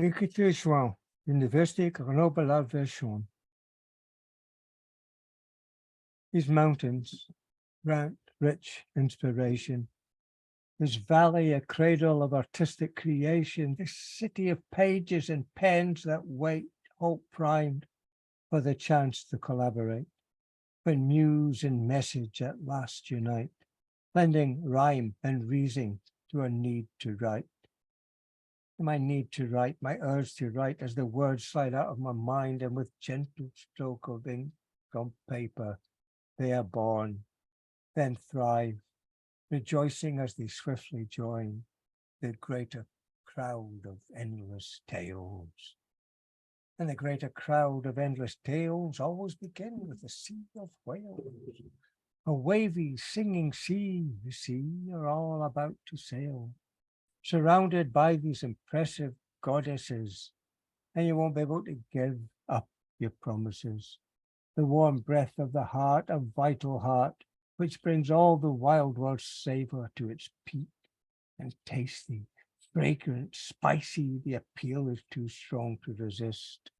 Écoutez, João, Université Grenoble Version. These mountains grant rich inspiration. This valley, a cradle of artistic creation, this city of pages and pens that wait, hope primed, for the chance to collaborate. When muse and message at last unite, lending rhyme and reason to a need to write. My need to write, my urge to write, as the words slide out of my mind, and with gentle stroke of ink on paper, they are born, then thrive, rejoicing as they swiftly join the greater crowd of endless tales. And the greater crowd of endless tales always begin with the sea of whales. A wavy, singing sea, the sea are all about to sail, surrounded by these impressive goddesses, and you won't be able to give up your promises. The warm breath of the heart, a vital heart, which brings all the wild world's savor to its peak, and tasty, fragrant, spicy, the appeal is too strong to resist.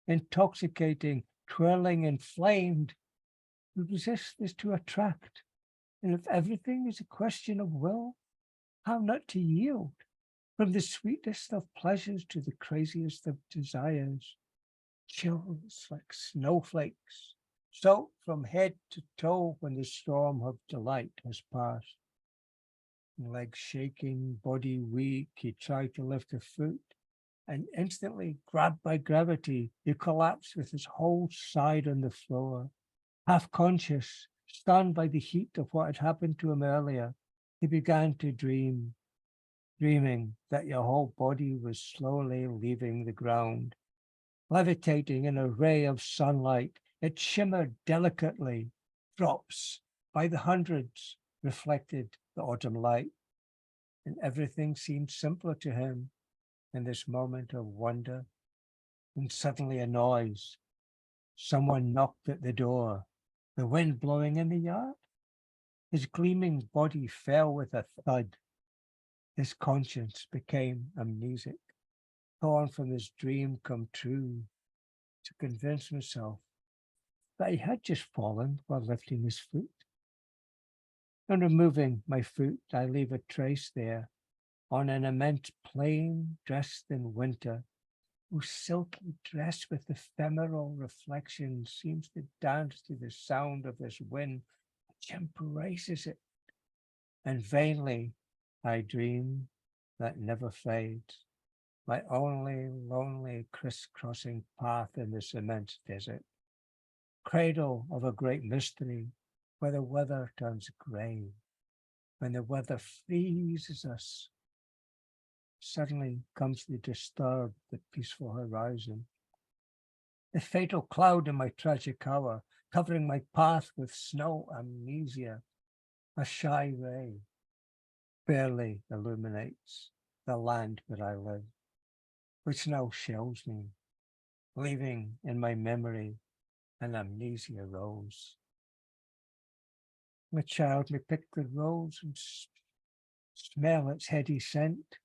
Intoxicating, twirling, inflamed, to resist is to attract. And if everything is a question of will, how not to yield? From the sweetest of pleasures to the craziest of desires, chills like snowflakes, soaked from head to toe when the storm of delight has passed. Legs shaking, body weak, he tried to lift a foot, and instantly, grabbed by gravity, he collapsed with his whole side on the floor. Half conscious, stunned by the heat of what had happened to him earlier, he began to dream, dreaming that your whole body was slowly leaving the ground, levitating in a ray of sunlight. It shimmered delicately, drops by the hundreds reflected the autumn light, and everything seemed simpler to him in this moment of wonder. And suddenly a noise. Someone knocked at the door. The wind blowing in the yard? His gleaming body fell with a thud. His conscience became amnesic, torn from his dream come true, to convince himself that he had just fallen while lifting his foot. On removing my foot, I leave a trace there on an immense plain dressed in winter, whose silky dress with ephemeral reflections seems to dance to the sound of this wind which embraces it. And vainly I dream that never fades, my only lonely crisscrossing path in this immense desert, cradle of a great mystery where the weather turns grey, when the weather freezes us. Suddenly comes to disturb the peaceful horizon. The fatal cloud in my tragic hour, covering my path with snow amnesia, a shy ray barely illuminates the land where I live, which now shells me, leaving in my memory an amnesia rose. A child may pick the rose and smell its heady scent,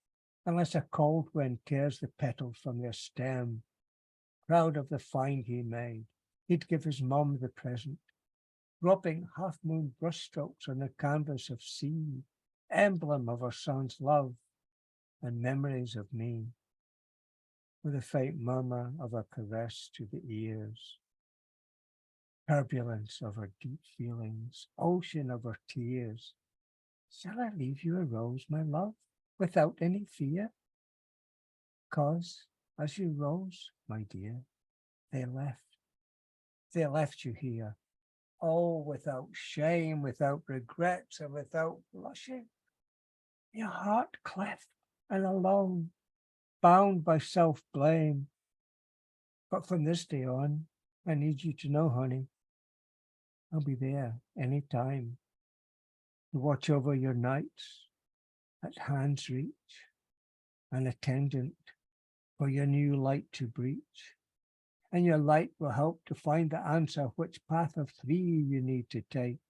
unless a cold wind tears the petals from their stem. Proud of the find he made, he'd give his mum the present, dropping half-moon brushstrokes on the canvas of sea, emblem of her son's love and memories of me, with a faint murmur of a caress to the ears, turbulence of her deep feelings, ocean of her tears. Shall I leave you a rose, my love, without any fear? 'Cause as you rose, my dear, they left you here. Oh, without shame, without regrets, and without blushing. Your heart cleft and alone, bound by self-blame. But from this day on, I need you to know, honey, I'll be there any time to watch over your nights, at hand's reach, an attendant for your new light to breach. And your light will help to find the answer which path of three you need to take.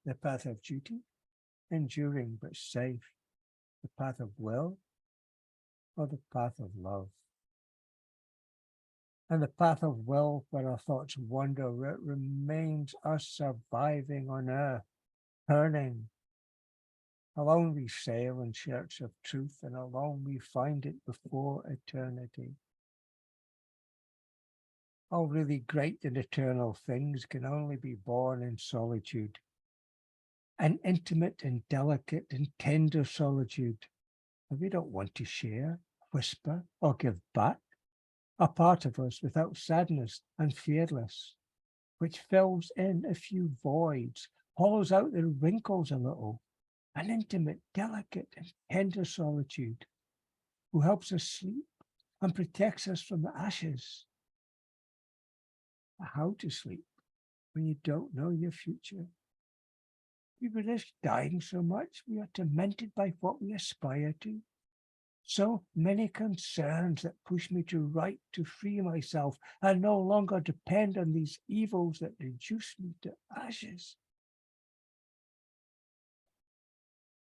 The path of duty, enduring but safe. The path of will, or the path of love. and the path of will where our thoughts wander, it remains us surviving on earth, turning. Alone we sail in search of truth, and alone we find it before eternity. All really great and eternal things can only be born in solitude, an intimate and delicate and tender solitude that we don't want to share, whisper, or give back. A part of us without sadness and fearless, which fills in a few voids, hollows out the wrinkles a little, an intimate, delicate, and tender solitude who helps us sleep and protects us from the ashes. How to sleep when you don't know your future? We risk dying so much, we are tormented by what we aspire to. So many concerns that push me to write to free myself and no longer depend on these evils that reduce me to ashes.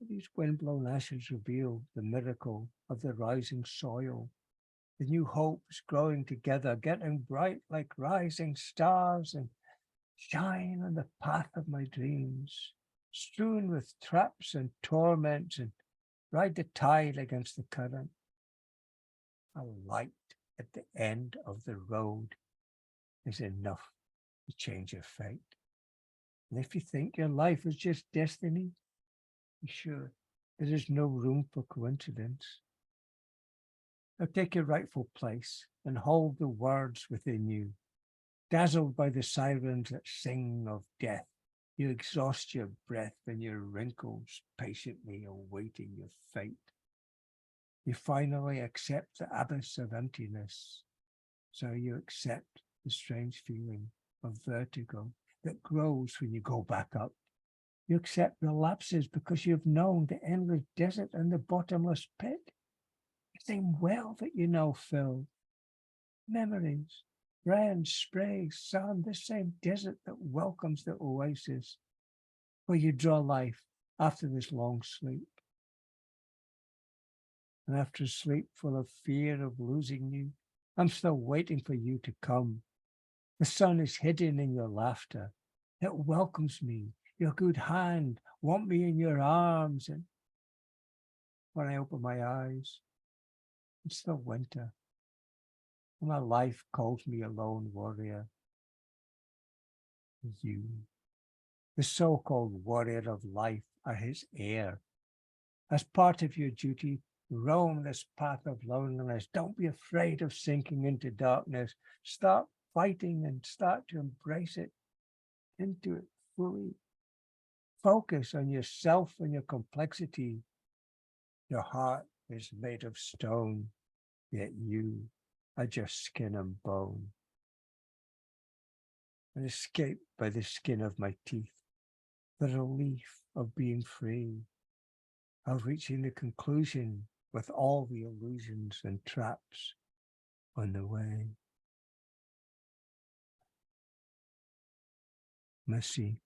These windblown ashes reveal the miracle of the rising soil, the new hopes growing together, getting bright like rising stars and shine on the path of my dreams, strewn with traps and torments, and ride the tide against the current. A light at the end of the road is enough to change your fate. And if you think your life is just destiny, be sure there is no room for coincidence. Now take your rightful place and hold the words within you. Dazzled by the sirens that sing of death, you exhaust your breath and your wrinkles, patiently awaiting your fate. You finally accept the abyss of emptiness. So you accept the strange feeling of vertigo that grows when you go back up. You accept the lapses because you've known the endless desert and the bottomless pit. The same well that you now fill. Memories, rain, spray, sun, the same desert that welcomes the oasis where you draw life after this long sleep. And after a sleep full of fear of losing you, I'm still waiting for you to come. The sun is hidden in your laughter. It welcomes me. Your good hand, want me in your arms. And when I open my eyes, it's still winter. And my life calls me a lone warrior. You, the so-called warrior of life, are his heir. As part of your duty, roam this path of loneliness. Don't be afraid of sinking into darkness. Start fighting and start to embrace it, into it fully. Focus on yourself and your complexity. Your heart is made of stone, yet you are just skin and bone. And escape by the skin of my teeth, the relief of being free, of reaching the conclusion with all the illusions and traps on the way. Merci.